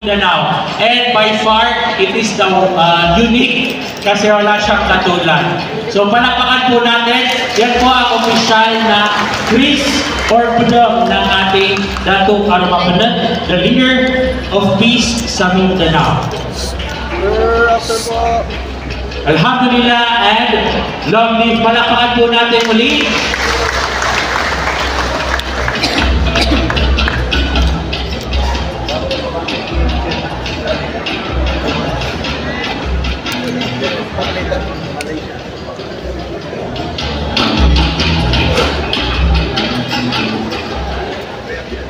Mindanao. And by far, it is the unique kasi wala siyang katulad. So palakpakan po natin, yan po ang opisyal na Chris Orpudong ng ating Dato' Arumapunat, the leader of peace sa Mindanao. Alhamdulillah and long live. Palakpakan po natin muli.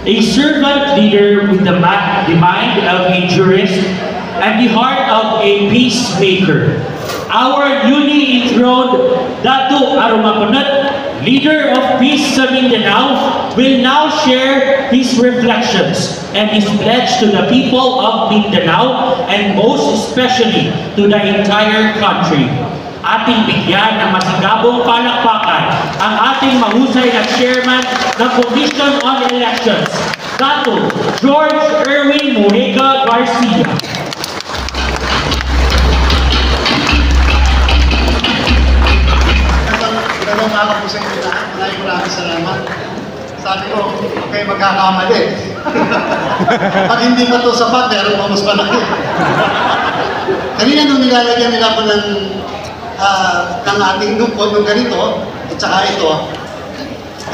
A servant leader with the mind of a jurist and the heart of a peacemaker. Our newly enthroned Dato' Arumapunat, leader of peace sa Mindanao, will now share his reflections and his pledge to the people of Mindanao and most especially to the entire country. Ating bigyan ng masigabong palakpakan ang ating mahusay na chairman ng Commission on Elections, Dato' George Erwin Mojica Garcia. Magandang araw po sa inyo lahat. Maraming salamat. Sabi ko, okay, magkakamali. Pag hindi pa ito sapat, meron pa mas malaki. Kanina nung nilalagyan nila po ng ating lupon ng ganito, at saka ito,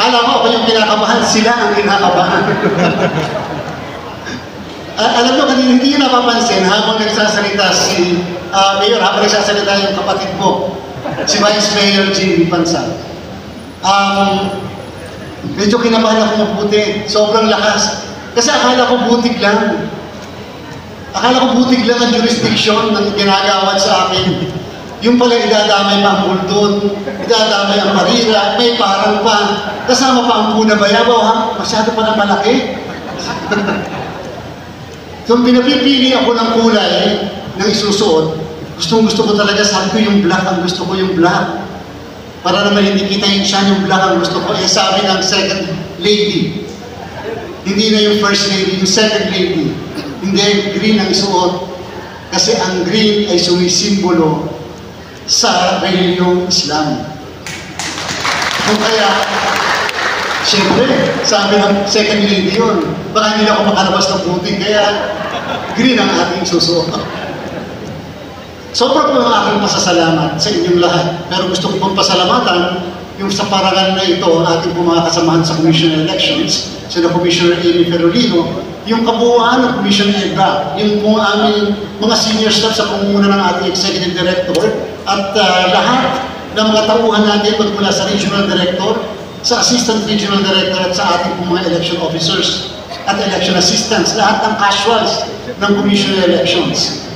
kala ko ako yung kinakabahan, sila ang kinakabahan. Alam mo, kanina hindi nyo napapansin, habang nagsasalita si Mayor, habang nagsasalita yung kapatid mo, si Vice Mayor Jimmy Pansal. Medyo kinabahan ako mabuti, sobrang lakas. Kasi akala ko butig lang. Akala ko butig lang ang jurisdiction ng ginagawad sa akin. Yung pala idadamay pa ang Buldon, idadamay ang Marira, may parang pa, kasama pa ang Puna Bayabaw, ha? Masyado pa na malaki. So, pinapipili ako ng kulay ng isusuot, gusto ko talaga, sabi ko yung black, ang gusto ko yung black. Para naman hindi kita yung siya, yung black ang gusto ko. Eh, sabi ng second lady, hindi na yung first lady, yung second lady. Hindi, green ang isuot. Kasi ang green ay sumisimbolo sa reliyong Islam. Kung kaya, siyempre, sabi ng second lady yun, baka hindi ako makalabas ng puting, kaya green ang ating susuot. Sobrang po ang aking pasasalamat sa inyong lahat. Pero gusto ko pong pasalamatan yung sa parangal na ito, ang ating po mga kasamahan sa Commission on Elections, sina Commissioner Amy Ferolino, yung kabuuan ng Commission EDRA, yung po aming mga senior staff sa pangunguna ng ating Executive Director, at lahat ng mga tauhan natin magmula sa Regional Director, sa Assistant Regional Director at sa ating po mga election officers at election assistants, lahat ng casuals ng Commission on Elections.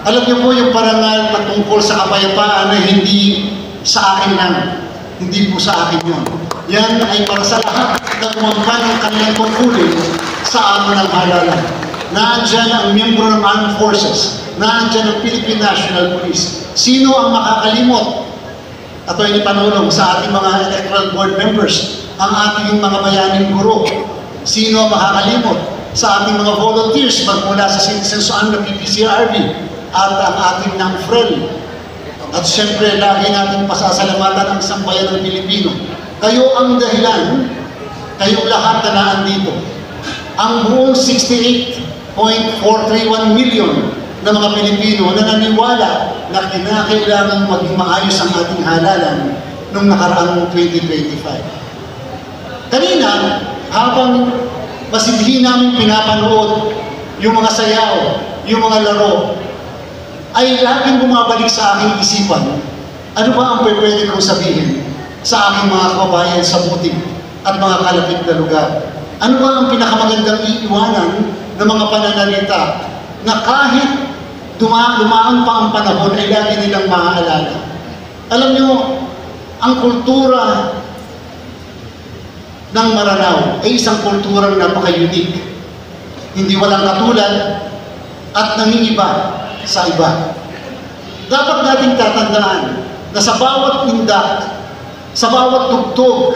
Alam niyo po yung parangal patungkol sa kapayapaan na hindi sa akin lang. Hindi po sa akin yun. Yan ay para sa lahat na umampan ng kanilang tungkulin sa amin ng halalan. Naandyan ang miyembro ng Armed Forces. Naandyan ang Philippine National Police. Sino ang makakalimot? Atty. Panulong sa ating mga electoral board members, ang ating mga bayaning guro. Sino ang makakalimot sa ating mga volunteers magmula sa Citizens on the PPCRB at ang ating ng FREL. At siyempre, lagi natin pasasalamatan ang sambayan ng Pilipino. Kayo ang dahilan, kayong lahat na naandito. Ang buong 68.431 million na mga Pilipino na naniwala na kinakailangan maging maayos ang ating halalan noong nakaraang 2025. Kanina, habang masigli namin pinapanood yung mga sayaw, yung mga laro, ay laging bumabalik sa aking isipan, ano ba ang pwede kong sabihin sa aking mga kababayan sa butik at mga kalapit na lugar? Ano ba ang pinakamagandang iiwanan ng mga pananalita na kahit dumaan pa ang panahon ay lagi nilang maaalala? Alam nyo, ang kultura ng Maranao ay isang kulturang napaka-unique. Hindi walang katulad at nangingiba sa iba. Dapat nating tatandaan na sa bawat indak, sa bawat tugtog,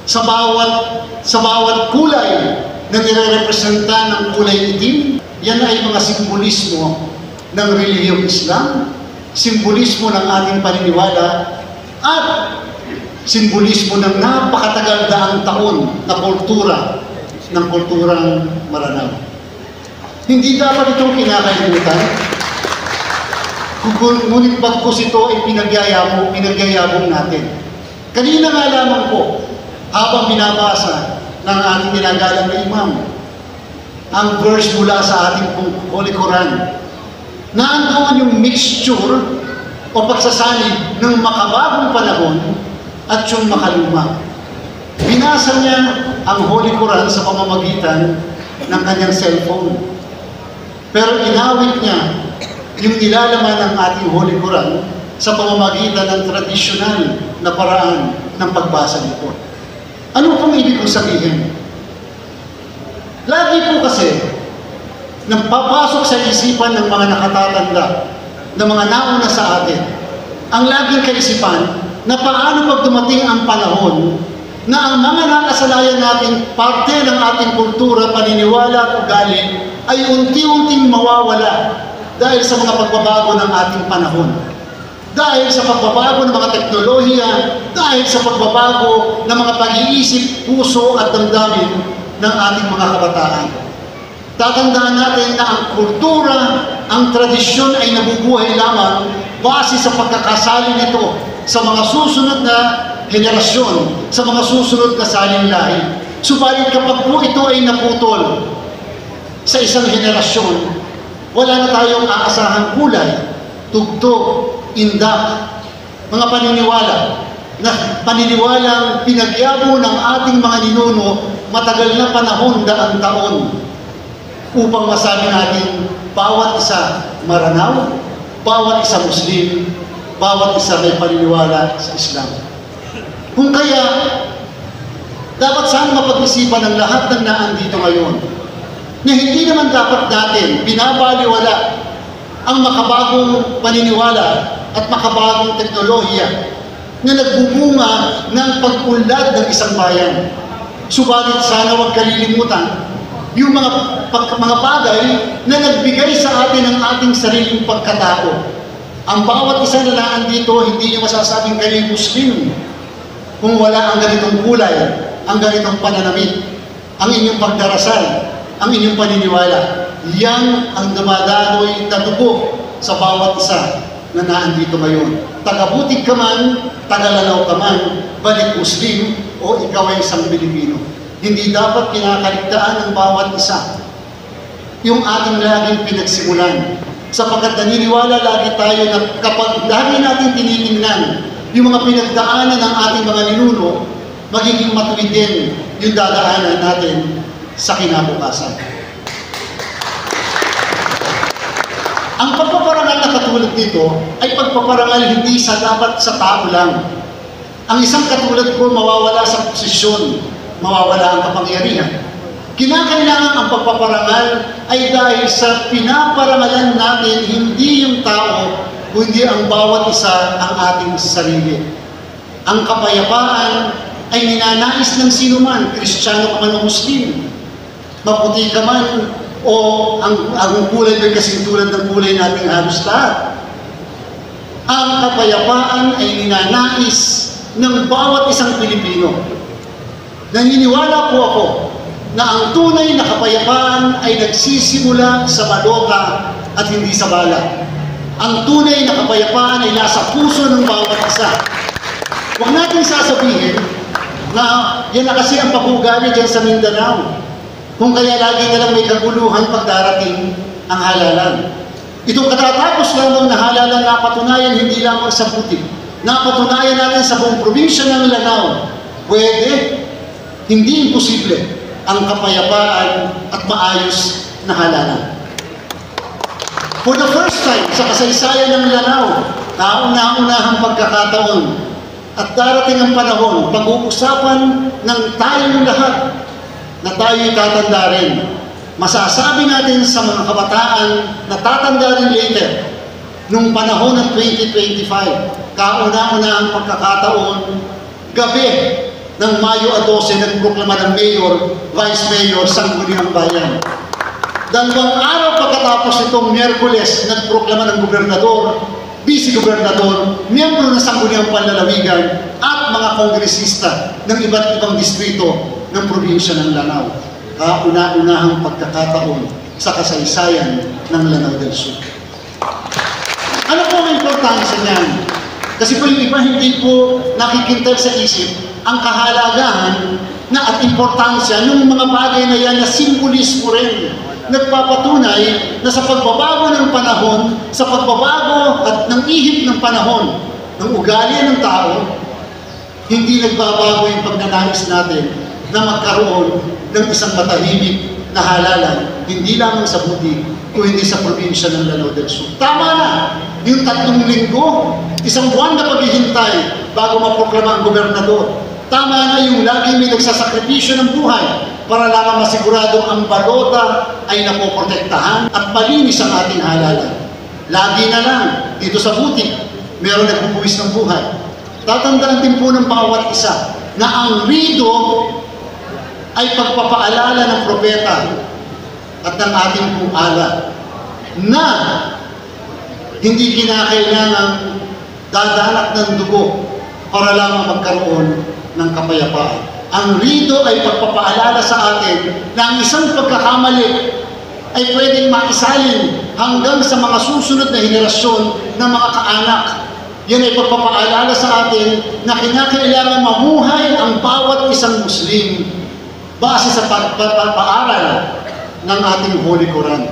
sa bawat kulay na nire-representa ng kulay itim, yan ay mga simbolismo ng relihiyong Islam, simbolismo ng ating paniniwala, at simbolismo ng napakatagal daang taon na kultura ng kulturang Maranao. Hindi dapat itong kinakalimutan, ngunit bagkus ito ay pinagyayabong natin. Kanina nga lamang po, habang binabasa ng ating ginagalang na imam, ang verse mula sa ating Holy Quran, na andoon yung mixture o pagsasanib ng makabagong panahon at yung makaluma. Binasa niya ang Holy Quran sa pamamagitan ng kanyang cellphone. Pero inawit niya yung nilalaman ng ating Holy Quran sa pamamagitan ng tradisyonal na paraan ng pagbasa nito. Ano pong ibig kong sabihin? Lagi po kasi, nang papasok sa isipan ng mga nakatatanda, ng mga nauna sa atin, ang laging kaisipan na paano pag dumating ang panahon na ang mga nakasanayan nating parte ng ating kultura, paniniwala at ugali ay unti-unting mawawala dahil sa mga pagbabago ng ating panahon. Dahil sa pagbabago ng mga teknolohiya, dahil sa pagbabago ng mga pag-iisip, puso at damdamin ng ating mga kabataan. Tatandaan natin na ang kultura, ang tradisyon ay nabubuhay lamang base sa pagkakasali nito sa mga susunod na henerasyon, sa mga susunod na salinlahi. Subalit kapag po ito ay naputol sa isang henerasyon, wala na tayong aasahang kulay, tugtog, indak, mga paniniwala, na paniniwalang pinagyabo ng ating mga ninuno matagal na panahon, daang taon, upang masabi natin bawat isa Maranao, bawat isa Muslim, bawat isa may paniniwala sa Islam. Kung kaya, dapat sana mapag-isipan ng lahat ng naandito ngayon na hindi naman dapat natin binabaliwala ang makabagong paniniwala at makabagong teknolohiya na nagbubunga ng pag-unlad ng isang bayan. Subalit sana huwag kalilimutan yung mga bagay na nagbigay sa atin ng ating sariling pagkatao. Ang bawat isa na naandito, hindi nyo masasabing kayo Muslim kung wala ang ganitong kulay, ang ganitong pananamit, ang inyong pagdarasal, ang inyong paniniwala. Yan ang dumadaloy na dugo sa bawat isa na naandito ngayon. Tagabutig ka man, tagalanaw ka man, balik Muslim o ikaw ay isang Pilipino. Hindi dapat kinakaligtaan ng bawat isa yung ating laging pinagsimulan. Sapagkat naniniwala lagi tayo na kapag lagi natin tinitingnan yung mga pinagdaanan ng ating mga ninuno, magiging matuwid din yung dadaanan natin sa kinabukasan. Ang pagpaparangal na katulad nito ay pagpaparangal hindi dapat sa tao lang. Ang isang katulad ko mawawala sa posisyon, mawawala ang kapangyarihan. Kinakailangan ang pagpaparangal ay dahil sa pinaparangalan natin hindi yung tao, kundi ang bawat isa ang ating sarili. Ang kapayapaan ay ninanais ng sino man, Kristiyano ka man o Muslim, maputi ka man o ang kulay ay kasing tulad ng kulay nating halos lahat. Ang kapayapaan ay ninanais ng bawat isang Pilipino. Naniniwala po ako na ang tunay na kapayapaan ay nagsisimula sa balota at hindi sa bala. Ang tunay na kapayapaan ay nasa puso ng bawat isa. Huwag natin sasabihin na yan na kasi ang pag-uugali dyan sa Mindanao. Kung kaya lagi na lang may kaguluhan pag darating ang halalan. Itong katatapos lamang na halalan na patunayan hindi lamang sa Puti. Napatunayan natin sa buong probinsya ng Lanao. Pwede, hindi imposible ang kapayapaan at maayos na halalan. For the first time sa kasaysayan ng Lanao, kauna-unahang pagkakataon at darating ang panahon, pag-uusapan ng tayong lahat na tayo'y tatanda rin. Masasabi natin sa mga kabataan na tatanda rin later, nung panahon ng 2025, kauna-unahang pagkakataon, gabi ng Mayo 12, nagproklama ng Mayor, Vice Mayor, Sangguniang Bayan. 2 araw pagkatapos itong Miyerkules, nagproklama ng gobernador, vice-gobernador, miyembro ng Sangguniang Panlalawigan at mga kongresista ng iba't ibang distrito ng probinsya ng Lanao. Kauna-unahang pagkakataon sa kasaysayan ng Lanao del Sur. Ano po ang importansya niyan? Kasi po yung iba hindi po nakikintab sa isip ang kahalagahan na at importansya ng mga bagay na yan na simbolismo rin. Nagpapatunay na sa pagbabago ng panahon, sa pagbabago at ng ihip ng panahon, ng ugali ng tao, hindi nagbabago yung pagnanais natin na magkaroon ng isang matahimik na halalan, hindi lamang sa Buti, kundi sa probinsya ng Lanao del Sur. Tama na! Yung 3 linggo, 1 buwan na paghihintay bago maproklama ang gobernador. Tama na yung lagi may nagsasakripisyo ng buhay para lamang masigurado ang balota ay napoprotektahan at malinis ang ating halalan. Lagi na lang, dito sa Buti, meron nagpupuwis ng buhay. Tatandaan din po ng bawat isa na ang rido ay pagpapaalala ng propeta at ng ating pumala na hindi kinakailangang dadanak ng dugo para lamang magkaroon ng kapayapaan. Ang rito ay pagpapaalala sa atin na ang isang pagkakamali ay pwedeng maisalin hanggang sa mga susunod na henerasyon ng mga kaanak. Yan ay pagpapaalala sa atin na kinakailangan mamuhay ang bawat isang Muslim base sa pagpapaaral ng ating Holy Quran.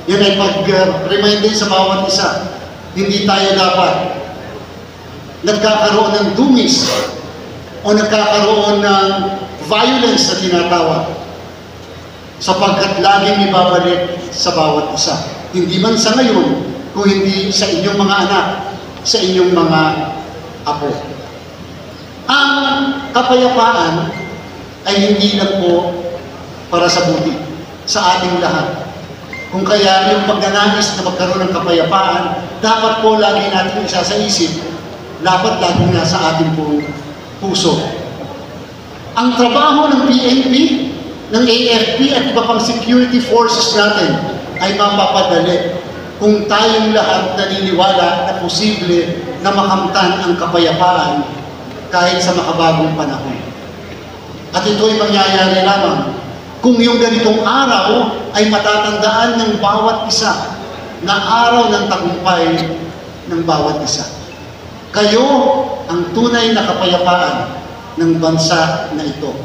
Yan ay pag-remind din sa bawat isa. Hindi tayo dapat nagkakaroon ng dungis o nagkakaroon ng violence na tinatawag sapagkat laging ibabalik sa bawat isa. Hindi man sa ngayon, kung hindi sa inyong mga anak, sa inyong mga apo. Ang kapayapaan ay hindi lang po para sa Buti, sa ating lahat. Kung kaya yung pagnanais na magkaroon ng kapayapaan, dapat po lagi natin isa sa isip, dapat lagi nasa ating pong puso. Ang trabaho ng PNP, ng AFP at iba pang security forces natin ay mapapadali kung tayong lahat naniniwala na posible na makamtan ang kapayapaan kahit sa makabagong panahon. At ito ay mangyayari lamang kung yung ganitong araw ay matatandaan ng bawat isa na araw ng tagumpay ng bawat isa. Kayo ang tunay na kapayapaan ng bansa na ito.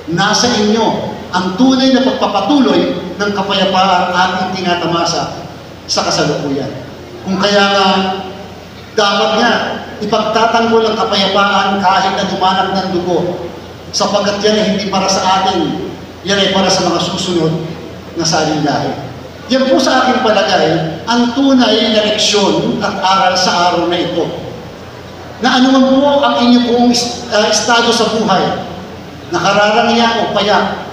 Nasa inyo ang tunay na pagpapatuloy ng kapayapaan ating tinatamasa sa kasalukuyan. Kung kaya nga, dapat nga ipagtatanggol ang kapayapaan kahit na dumanak ng dugo, sapagkat yan ay hindi para sa atin, yan ay para sa mga susunod na salinlahi. Yan po sa aking palagay ang tunay na leksyon at aral sa araw na ito. Na anuman po ang inyo pong estado sa buhay, nakararangya o payak,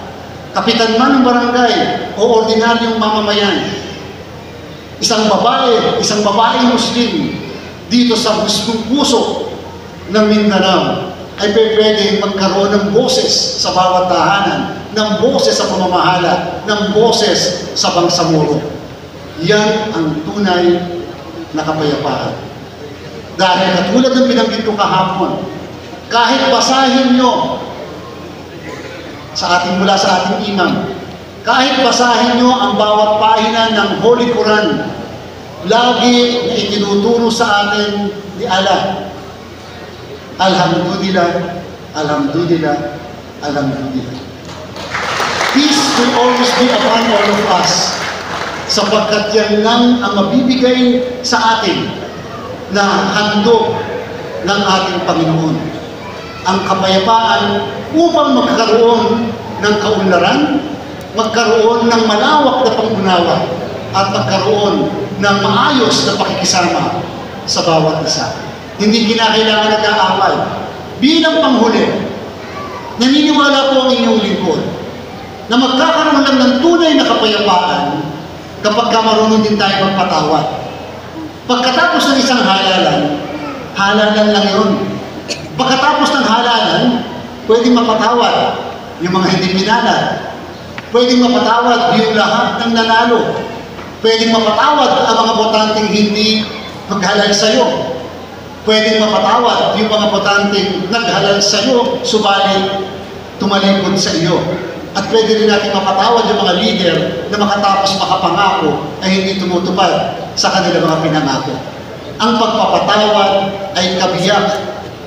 kapitan man ng barangay o ordinaryong mamamayan, isang babae Muslim dito sa mismong puso ng Mindanao ay pwedeng magkaroon ng boses sa bawat tahanan, ng boses sa pamamahala, ng boses sa bangsamoro. Yan ang tunay na kapayapaan. Dahil katulad ng binanggit ko kahapon, kahit basahin nyo mula sa ating imam, kahit basahin nyo ang bawat pahina ng Holy Quran, lagi na itinuturo sa atin ni Allah, Alhamdulillah, Alhamdulillah, Alhamdulillah. Peace will always be upon all of us, sapagkat yan lang ang mabibigay sa atin na handog ng ating Panginoon. Ang kapayapaan upang magkaroon ng kaunlaran, magkaroon ng malawak na pangunawa, at magkaroon ng maayos na pakikisama sa bawat isa. Hindi kinakailangan nag-aaway. Bilang panghuli, naniniwala po ang inyong lingkod na magkakaroon lang ng tunay na kapayapaan kapag marunong din tayo magpatawad. Pagkatapos ng isang halalan lang yun. Pagkatapos ng halalan, pwedeng mapatawad yung mga hindi pinalad. Pwedeng mapatawad yung lahat ng nanalo. Pwedeng mapatawad ang mga botanteng hindi maghalal sa'yo. Pwedeng mapatawad yung mga botanteng naghalal sa'yo, subalit tumalikod sa iyo. At pwede rin natin mapatawad yung mga leader na makatapos makapangako ay hindi tumutupad sa kanilang mga pinangako. Ang pagpapatawad ay kabiyak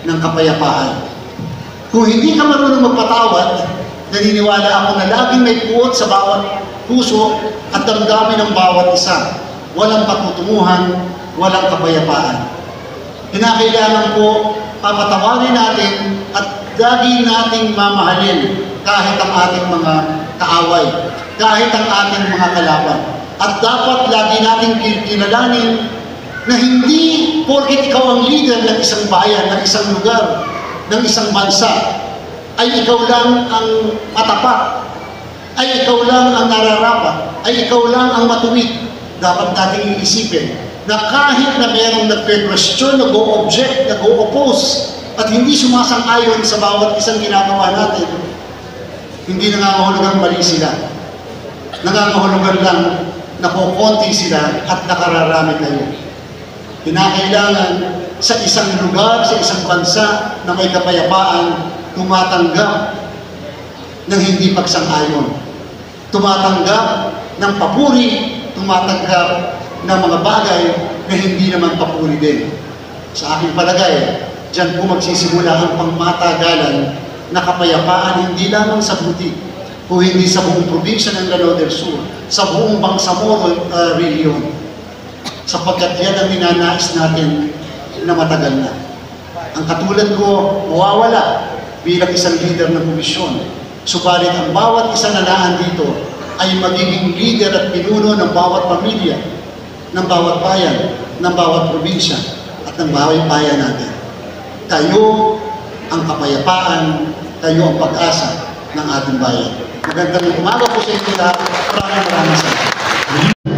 ng kapayapaan. Kung hindi ka marunong magpatawad, naniniwala ako na laging may puot sa bawat puso at damdamin ng bawat isa. Walang patutunguhan, walang kapayapaan. Kinakailangan po papatawarin natin at lagi nating mamahalin kahit ang ating mga kaaway, kahit ang ating mga kalaban. At dapat lagi nating kilalanin na hindi porket ikaw ang leader ng isang bayan, ng isang lugar, ng isang bansa, ay ikaw lang ang matapat, ay ikaw lang ang nararapat, ay ikaw lang ang matuwid. Dapat nating iisipin na kahit na merong nagpe-question, nag-o-object, nag-o-oppose, at hindi sumasang-ayon sa bawat isang ginagawa natin, hindi nangangahulugan mali sila. Nangangahulugan lang na kukonti sila at nakararami kayo. Kinakailangan sa isang lugar, sa isang bansa na may kapayapaan, tumatanggap ng hindi pagsang-ayon. Tumatanggap ng papuri, tumatanggap ng mga bagay na hindi naman papuri din. Sa aking palagay, diyan po magsisimula ang pangmatagalan na kapayapaan hindi lamang sa Buti, kung hindi sa buong probinsya ng Lanao del Sur, sa buong Bangsamoro region, sapagkat yan ang ninanais natin na matagal na. Ang katulad ko, mawawala bilang isang leader ng komisyon. Subalit ang bawat isa na naan dito ay magiging leader at pinuno ng bawat pamilya, ng bawat bayan, ng bawat probinsya, at ng bawat bayan natin. Kayo ang kapayapaan, kayo ang pag-asa ng ating bayan. Magandang umaga po sa inyo lahat. Maraming salamat.